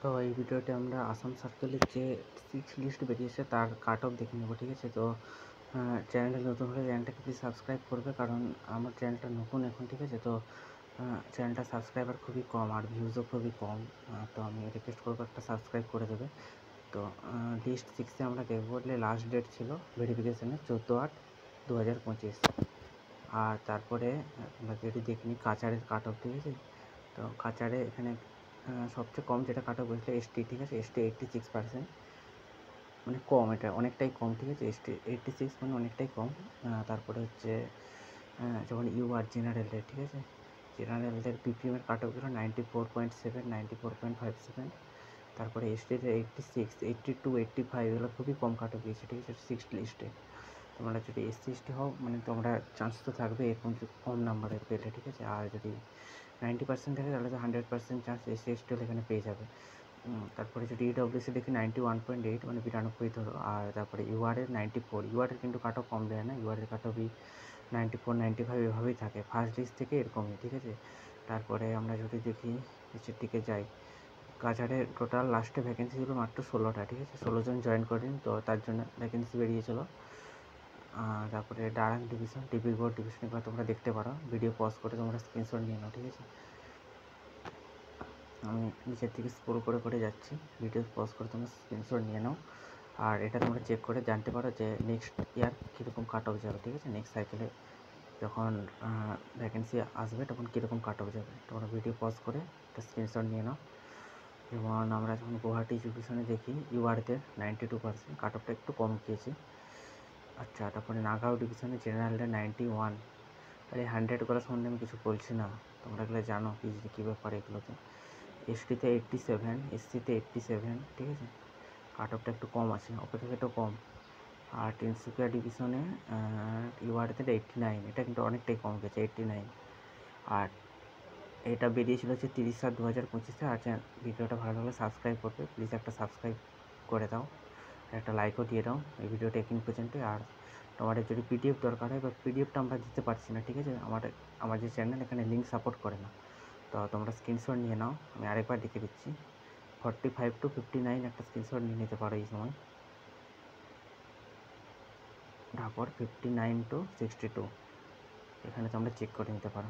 তো এই ভিডিওতে আমরা আসাম সার্কেলের যে 6 লিস্ট বেরিয়েছে তার কাট অফ দেখে নেব, ঠিক আছে। তো চ্যানেলে নতুন হলে চ্যানেলটাকে প্লিজ সাবস্ক্রাইব করবে, কারণ আমার চ্যানেলটা নতুন এখন, ঠিক আছে। তো চ্যানেলটা সাবস্ক্রাইবার খুবই কম আর ভিউজও খুবই কম, তো আমি রিকোয়েস্ট করবো একটা সাবস্ক্রাইব করে দেবে। তো লিস্ট 6-এ আমরা দেখবো বলে লাস্ট ডেট ছিল ভেরিফিকেশানের 14/8/2025। আর তারপরে আমরা যেটি দেখিনি কাচারের কাট অফ, ঠিক আছে। তো কাচারে এখানে সবচেয়ে কম যেটা কাট অফ হয়েছিল এসটি, ঠিক আছে। এসটি 86%, মানে কম, এটা অনেকটাই কম, ঠিক আছে। এসটি 86 মানে অনেকটাই কম। তারপরে হচ্ছে যখন ইউআর জেনারেলের, ঠিক আছে, জেনারেলদের বিপিএমের কাট অফ ছিল 94.7, 94.57। তারপরে এসটিতে 86, 82, 85 এগুলো খুবই কম কাট অফ দিয়েছে, ঠিক আছে, 6 লিস্টে। তোমরা যদি এসসি এসটি হও মানে তোমরা চান্স তো থাকবে এরকম কম নাম্বারে পেলে, ঠিক আছে। আর যদি 90% থাকে তাহলে তো 100% চান্স এসসি এসটি হলে এখানে পেয়ে যাবে। তারপরে যদি ইডব্লিউসি দেখি 91.8, মানে 92 ধরো। আর তারপরে ইউআরের 94, ইউআরের কিন্তু কাট অফ কম দেয় না, ইউআরের কাট অফই 94, 95 এভাবেই থাকে ফার্স্ট লিস্ট থেকে এরকমই, ঠিক আছে। তারপরে আমরা যদি দেখি নিচের দিকে যাই, কাছাড়ের টোটাল লাস্টে ভ্যাকেন্সি ছিল মাত্র 16টা, ঠিক আছে। 16 জন জয়েন করেন, তো তার জন্য ভ্যাকেন্সি বেরিয়েছিল। তারপরে ডারাং ডিভিশন, ডিব্রুগড় ডিভিশন এবার তোমরা দেখতে পারো, ভিডিও পজ করে তোমরা স্ক্রিনশট নিয়ে নাও, ঠিক আছে। আমি নিচের দিকে স্ক্রল করে করে যাচ্ছি, ভিডিও পজ করে তোমরা স্ক্রিনশট নিয়ে নাও। আর এটা তোমরা চেক করে জানতে পারো যে নেক্সট ইয়ার কীরকম কাট অফ যাবে, ঠিক আছে। নেক্সট সাইকেলে যখন ভ্যাকেন্সি আসবে তখন কীরকম কাট অফ যাবে, তোমরা ভিডিও পজ করে একটা স্ক্রিনশট নিয়ে নাও। যেমন আমরা যখন গুয়াহাটি এডুকেশনে দেখি ইউআরদের 92%, কাট অফটা একটু কম গিয়েছে। আচ্ছা, তারপরে নাগাঁও ডিভিশনে জেনারেলদের 91। তাহলে 100 করার সম্বন্ধে আমি কিছু বলছি না, তোমরা এগুলো জানো কী ব্যাপার এগুলোতে। এসটিতে 87, এসসিতে 87, ঠিক আছে, কাট অফটা একটু কম আছে, অপেক্ষাকৃত কম। আর তিনসুকিয়া ডিভিশনে ইউআরতে 89, এটা কিন্তু অনেকটাই কম গেছে, 89। আর এটা বেরিয়েছিল হচ্ছে 30/7/2025। আর ভিডিওটা ভালো লাগলে সাবস্ক্রাইব করবে, প্লিজ একটা সাবস্ক্রাইব করে দাও, আর একটা লাইকও দিয়ে দাও এই ভিডিওটা একিং পর্যন্ত। আর তোমাদের যদি পিডিএফ দরকার হয়, বা পিডিএফটা আমরা দিতে পারছি না, ঠিক আছে, আমার যে চ্যানেল এখানে লিঙ্ক সাপোর্ট করে না, তো তোমরা স্ক্রিনশট নিয়ে নাও। আমি আরেকবার লিখে দিচ্ছি, 45 to 59 একটা স্ক্রিনশট নিয়ে নিতে পারো এই সময়। তারপর 59 to 62 এখানে তোমরা চেক করে নিতে পারো।